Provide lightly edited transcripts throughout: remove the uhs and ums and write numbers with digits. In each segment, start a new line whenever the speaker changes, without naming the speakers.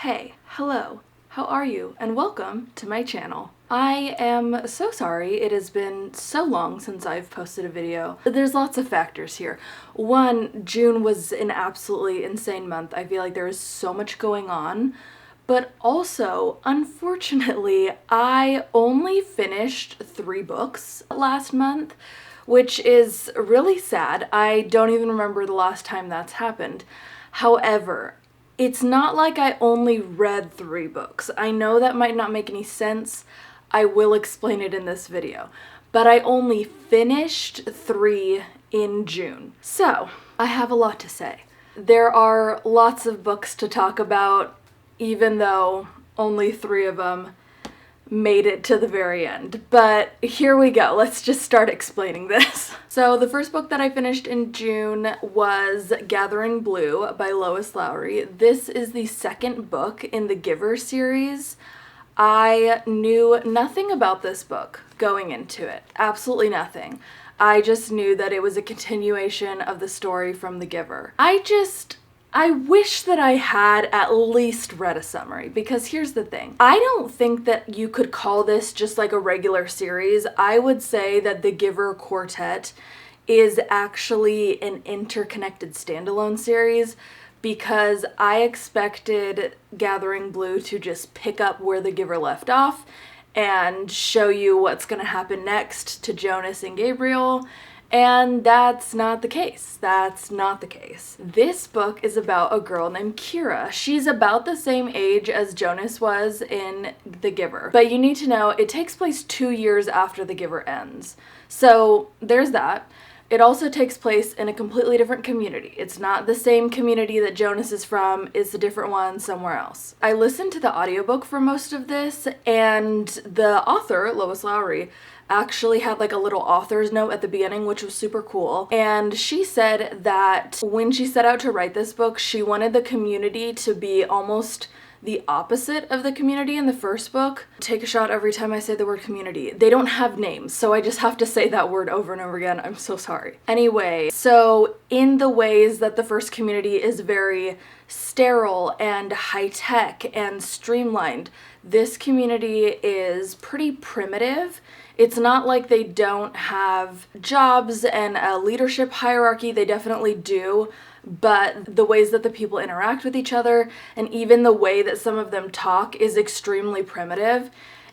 Hey, hello, how are you? And welcome to my channel. I am so sorry it has been so long since I've posted a video. There's lots of factors here. One, June was an absolutely insane month. I feel like there is so much going on. But also, unfortunately, I only finished 3 books last month, which is really sad. I don't even remember the last time that's happened. However, it's not like I only read 3 books. I know that might not make any sense. I will explain it in this video. But I only finished 3 in June. So, I have a lot to say. There are lots of books to talk about, even though only 3 of them made it to the very end. But here we go. Let's just start explaining this. So the first book that I finished in June was Gathering Blue by Lois Lowry. This is the second book in the Giver series. I knew nothing about this book going into it. Absolutely nothing. I just knew that it was a continuation of the story from The Giver. I wish that I had at least read a summary, because here's the thing. I don't think that you could call this just like a regular series. I would say that The Giver Quartet is actually an interconnected standalone series, because I expected Gathering Blue to just pick up where The Giver left off and show you what's going to happen next to Jonas and Gabriel. And that's not the case. That's not the case. This book is about a girl named Kira. She's about the same age as Jonas was in The Giver. But you need to know, it takes place 2 years after The Giver ends. So there's that. It also takes place in a completely different community. It's not the same community that Jonas is from, it's a different one somewhere else. I listened to the audiobook for most of this, and the author, Lois Lowry, actually had like a little author's note at the beginning, which was super cool. And she said that when she set out to write this book, she wanted the community to be almost the opposite of the community in the first book. Take a shot every time I say the word community. They don't have names, so I just have to say that word over and over again. I'm so sorry. Anyway, so in the ways that the first community is very sterile and high-tech and streamlined, this community is pretty primitive. It's not like they don't have jobs and a leadership hierarchy. They definitely do. But the ways that the people interact with each other and even the way that some of them talk is extremely primitive.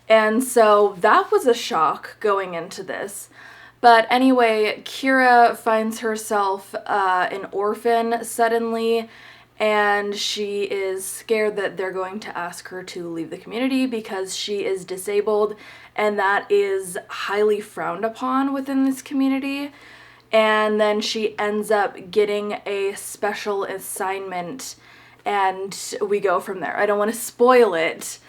And so that was a shock going into this. But anyway, Kira finds herself an orphan suddenly, and she is scared that they're going to ask her to leave the community because she is disabled, and that is highly frowned upon within this community. And then she ends up getting a special assignment, and we go from there. I don't want to spoil it.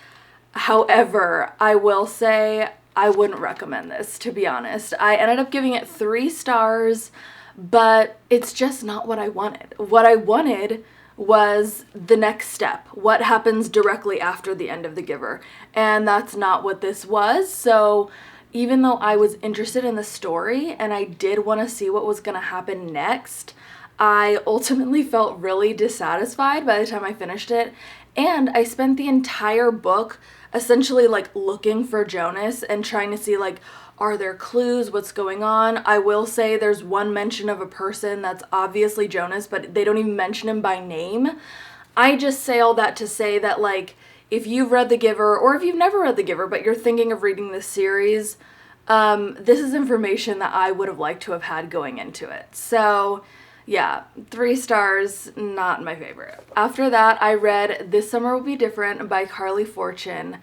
However, I will say I wouldn't recommend this, to be honest. I ended up giving it 3 stars, but it's just not what I wanted. What I wanted was the next step. What happens directly after the end of The Giver? And that's not what this was. So even though I was interested in the story and I did want to see what was going to happen next, I ultimately felt really dissatisfied by the time I finished it. And I spent the entire book essentially like looking for Jonas and trying to see like, are there clues? What's going on? I will say there's one mention of a person that's obviously Jonas, but they don't even mention him by name. I just say all that to say that like, if you've read The Giver, or if you've never read The Giver, but you're thinking of reading this series, this is information that I would have liked to have had going into it. So yeah, 3 stars, not my favorite. After that, I read This Summer Will Be Different by Carly Fortune.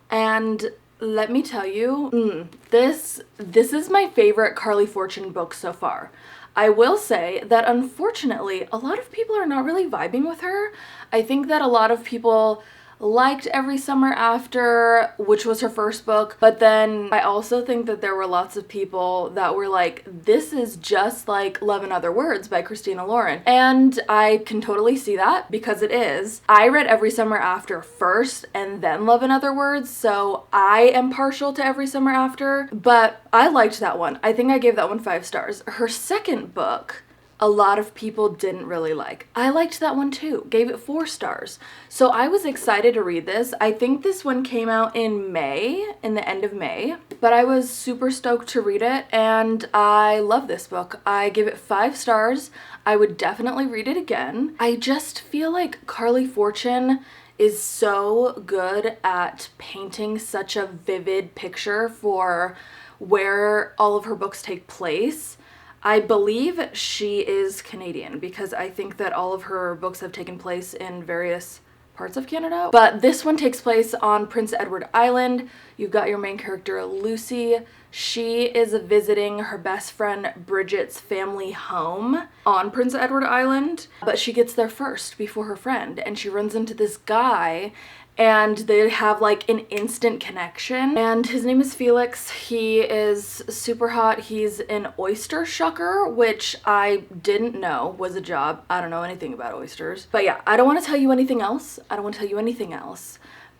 And let me tell you, this is my favorite Carly Fortune book so far. I will say that unfortunately, a lot of people are not really vibing with her. I think that a lot of people liked Every Summer After, which was her first book, but then I also think that there were lots of people that were like, this is just like Love in Other Words by Christina Lauren. And I can totally see that, because it is. I read Every Summer After first and then Love in Other Words, so I am partial to Every Summer After, but I liked that one. I think I gave that one 5 stars. Her second book a lot of people didn't really like. I liked that one too, gave it 4 stars. So I was excited to read this. I think this one came out in May, in the end of May, but I was super stoked to read it and I love this book. I give it 5 stars. I would definitely read it again. I just feel like Carley Fortune is so good at painting such a vivid picture for where all of her books take place. I believe she is Canadian because I think that all of her books have taken place in various parts of Canada. But this one takes place on Prince Edward Island. You've got your main character, Lucy. She is visiting her best friend Bridget's family home on Prince Edward Island, but she gets there first before her friend, and she runs into this guy and they have like an instant connection, and his name is Felix. He is super hot. He's an oyster shucker, which I didn't know was a job. I don't know anything about oysters, but yeah, I don't want to tell you anything else.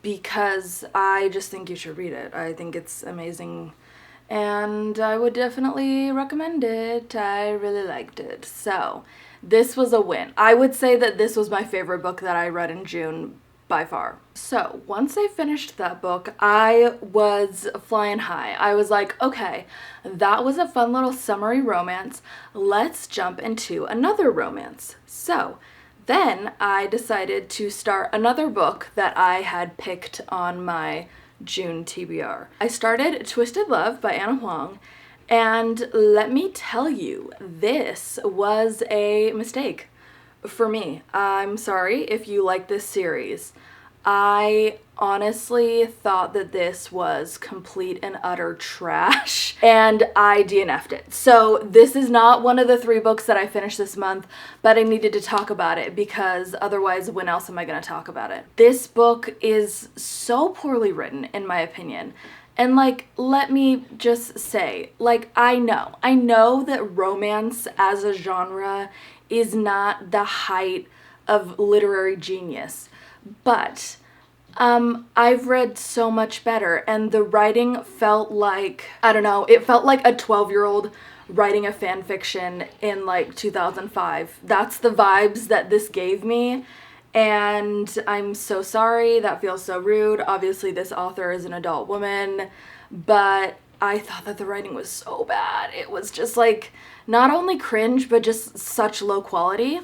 Because I just think you should read it. I think it's amazing and I would definitely recommend it. I really liked it. So this was a win. I would say that this was my favorite book that I read in June by far. So once I finished that book, I was flying high. I was like, okay, that was a fun little summery romance. Let's jump into another romance. So then I decided to start another book that I had picked on my June TBR. I started Twisted Love by Ana Huang, and let me tell you, this was a mistake for me. I'm sorry if you like this series. I honestly thought that this was complete and utter trash, and I DNF'd it. So this is not one of the 3 books that I finished this month, but I needed to talk about it because otherwise when else am I going to talk about it? This book is so poorly written, in my opinion. And like, let me just say, like, I know that romance as a genre is not the height of literary genius, but I've read so much better, and the writing felt like, I don't know, it felt like a 12-year-old writing a fan fiction in like 2005. That's the vibes that this gave me, and I'm so sorry. That feels so rude. Obviously this author is an adult woman, but I thought that the writing was so bad. It was just like not only cringe, but just such low quality.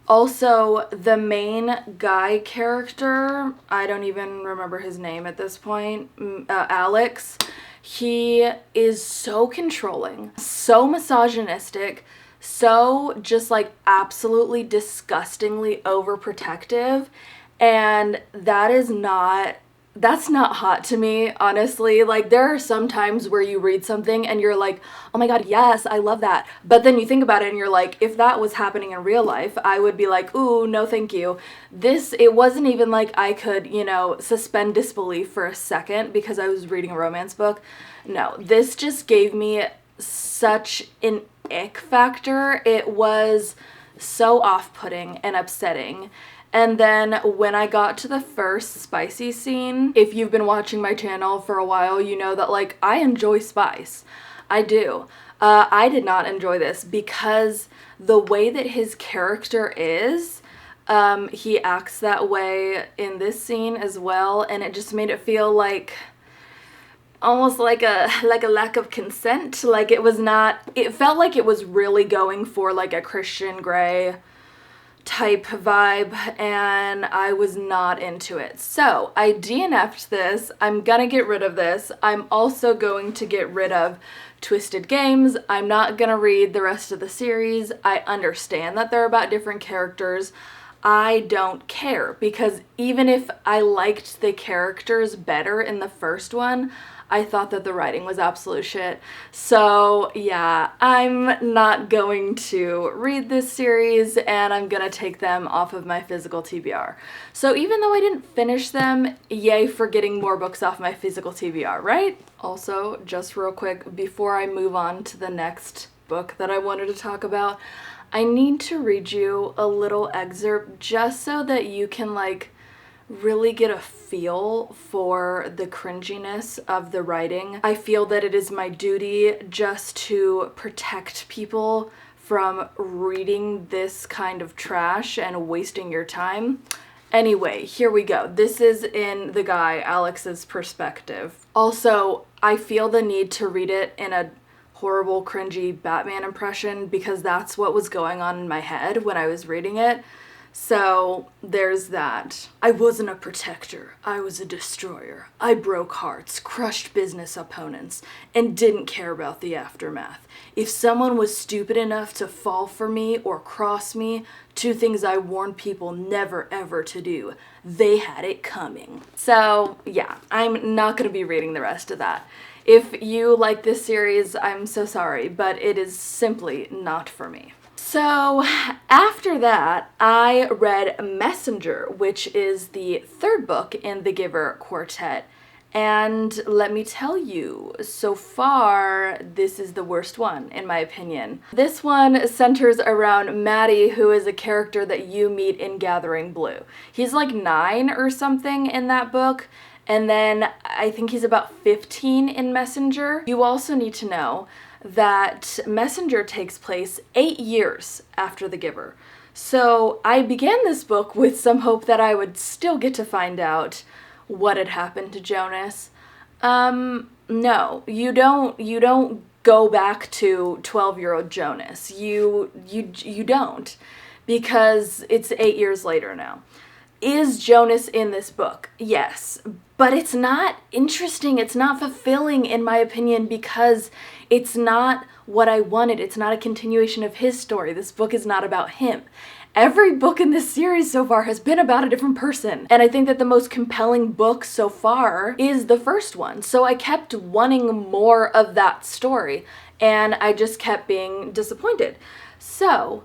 Also, the main guy character, I don't even remember his name at this point, Alex, he is so controlling, so misogynistic, so just like absolutely disgustingly overprotective, and that's not hot to me, honestly. Like, there are some times where you read something and you're like, oh my god, yes, I love that. But then you think about it and you're like, if that was happening in real life, I would be like, ooh, no thank you. It wasn't even like I could, suspend disbelief for a second because I was reading a romance book. No, this just gave me such an ick factor. It was so off-putting and upsetting. And then when I got to the first spicy scene, if you've been watching my channel for a while, you know that like I enjoy spice. I do. I did not enjoy this because the way that his character is, he acts that way in this scene as well, and it just made it feel like almost like a lack of consent. Like it felt like it was really going for like a Christian Grey type vibe, and I was not into it. So I DNF'd this. I'm gonna get rid of this. I'm also going to get rid of Twisted Games. I'm not gonna read the rest of the series. I understand that they're about different characters. I don't care, because even if I liked the characters better in the first one, I thought that the writing was absolute shit. So yeah, I'm not going to read this series, and I'm gonna take them off of my physical TBR. So even though I didn't finish them, yay for getting more books off my physical TBR, right? Also, just real quick, before I move on to the next book that I wanted to talk about, I need to read you a little excerpt just so that you can like really get a feel for the cringiness of the writing. I feel that it is my duty just to protect people from reading this kind of trash and wasting your time. Anyway, here we go. This is in the guy, Alex's perspective. Also, I feel the need to read it in a horrible, cringy Batman impression because that's what was going on in my head when I was reading it. So there's that. I wasn't a protector. I was a destroyer. I broke hearts, crushed business opponents, and didn't care about the aftermath. If someone was stupid enough to fall for me or cross me, two things I warned people never ever to do, they had it coming. So yeah, I'm not gonna be reading the rest of that. If you like this series, I'm so sorry, but it is simply not for me. So after that, I read Messenger, which is the third book in the Giver Quartet. And let me tell you, so far, this is the worst one, in my opinion. This one centers around Maddie, who is a character that you meet in Gathering Blue. He's like 9 or something in that book, and then I think he's about 15 in Messenger. You also need to know that Messenger takes place 8 years after The Giver. So I began this book with some hope that I would still get to find out what had happened to Jonas. No, you don't go back to 12-year-old Jonas. You don't, because it's 8 years later now. Is Jonas in this book? Yes, but it's not interesting, it's not fulfilling in my opinion because it's not what I wanted. It's not a continuation of his story. This book is not about him. Every book in this series so far has been about a different person. And I think that the most compelling book so far is the first one. So I kept wanting more of that story and I just kept being disappointed. So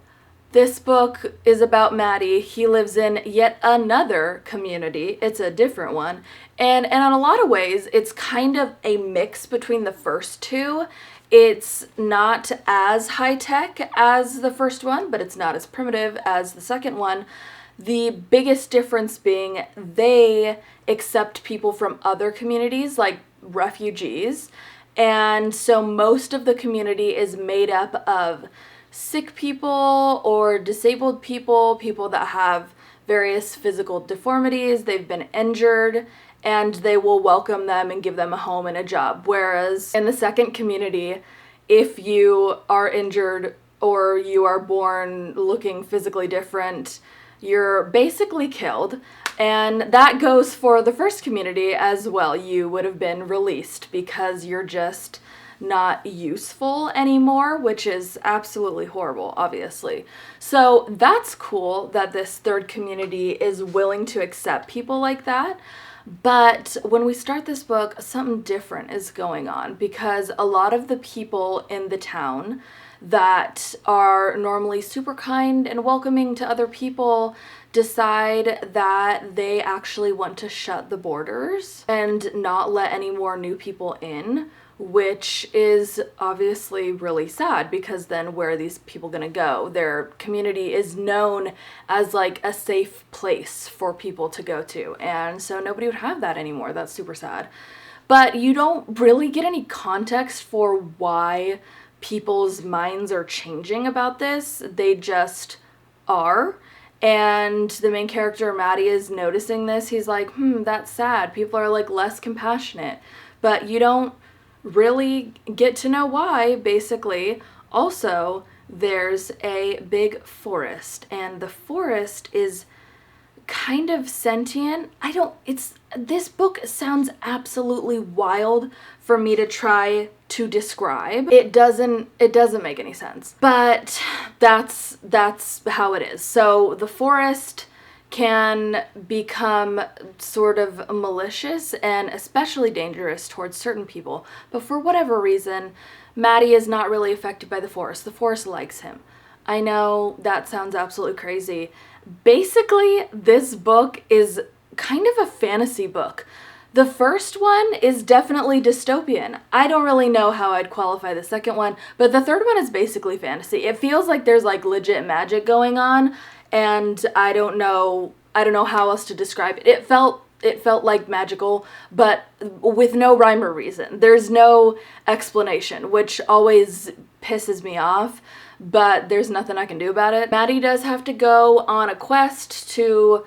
this book is about Maddie. He lives in yet another community. It's a different one. And in a lot of ways, it's kind of a mix between the first two. It's not as high-tech as the first one, but it's not as primitive as the second one. The biggest difference being they accept people from other communities, like refugees. And so most of the community is made up of sick people or disabled people, people that have various physical deformities, they've been injured, and they will welcome them and give them a home and a job. Whereas in the second community, if you are injured or you are born looking physically different, you're basically killed. And that goes for the first community as well. You would have been released because you're just not useful anymore, which is absolutely horrible, obviously. So that's cool that this third community is willing to accept people like that. But when we start this book, something different is going on because a lot of the people in the town that are normally super kind and welcoming to other people decide that they actually want to shut the borders and not let any more new people in, which is obviously really sad because then where are these people gonna go? Their community is known as like a safe place for people to go to, and so nobody would have that anymore. That's super sad. But you don't really get any context for why people's minds are changing about this. They just are. And the main character, Maddie, is noticing this. He's like, that's sad. People are like less compassionate. But you don't really get to know why, basically. Also, there's a big forest, and the forest is kind of sentient. This book sounds absolutely wild for me to try to describe. It doesn't make any sense. But that's how it is. So the forest can become sort of malicious and especially dangerous towards certain people. But for whatever reason, Maddie is not really affected by the forest. The forest likes him. I know that sounds absolutely crazy. Basically, this book is kind of a fantasy book. The first one is definitely dystopian. I don't really know how I'd qualify the second one, but the third one is basically fantasy. It feels like there's like legit magic going on, and I don't know how else to describe it. It felt like magical, but with no rhyme or reason. There's no explanation, which always pisses me off. but there's nothing I can do about it. Maddie does have to go on a quest to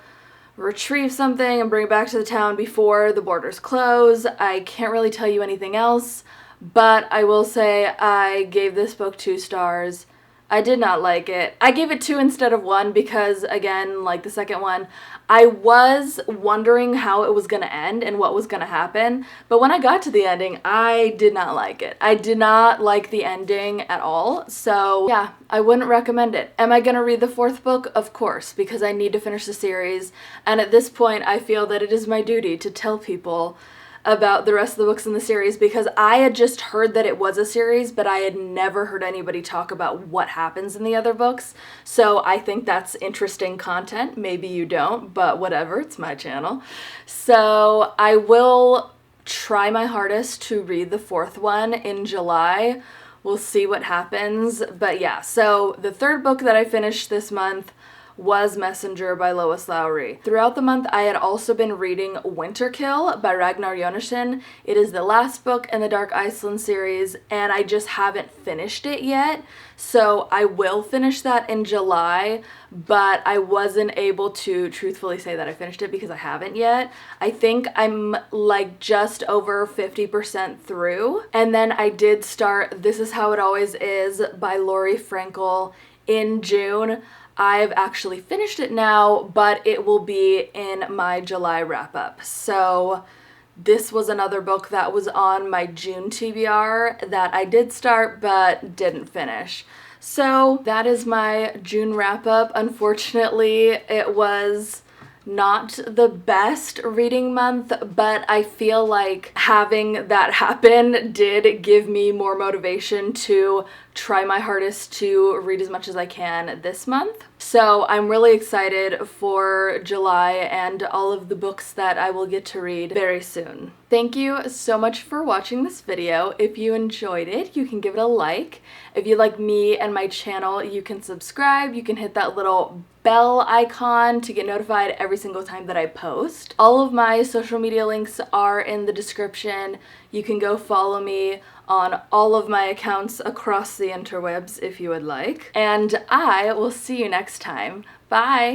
retrieve something and bring it back to the town before the borders close. I can't really tell you anything else, but I will say I gave this book 2 stars. I did not like it. I gave it 2 instead of 1 because, again, like the second one, I was wondering how it was going to end and what was going to happen, but when I got to the ending, I did not like it. I did not like the ending at all, so yeah, I wouldn't recommend it. Am I going to read the 4th book? Of course, because I need to finish the series, and at this point, I feel that it is my duty to tell people about the rest of the books in the series because I had just heard that it was a series, but I had never heard anybody talk about what happens in the other books. So I think that's interesting content. Maybe you don't, but whatever, it's my channel. So I will try my hardest to read the 4th one in July. We'll see what happens. But yeah, so the 3rd book that I finished this month was Messenger by Lois Lowry. Throughout the month, I had also been reading Winterkill by Ragnar Jonasson. It is the last book in the Dark Iceland series, and I just haven't finished it yet. So I will finish that in July, but I wasn't able to truthfully say that I finished it because I haven't yet. I think I'm like just over 50% through. And then I did start This Is How It Always Is by Laurie Frankel in June. I've actually finished it now, but it will be in my July wrap-up. So this was another book that was on my June TBR that I did start but didn't finish. So that is my June wrap-up. Unfortunately, it was not the best reading month, but I feel like having that happen did give me more motivation to try my hardest to read as much as I can this month. So I'm really excited for July and all of the books that I will get to read very soon. Thank you so much for watching this video. If you enjoyed it, you can give it a like. If you like me and my channel, you can subscribe. You can hit that little bell icon to get notified every single time that I post. All of my social media links are in the description. You can go follow me on all of my accounts across the interwebs if you would like. And I will see you next time. Bye!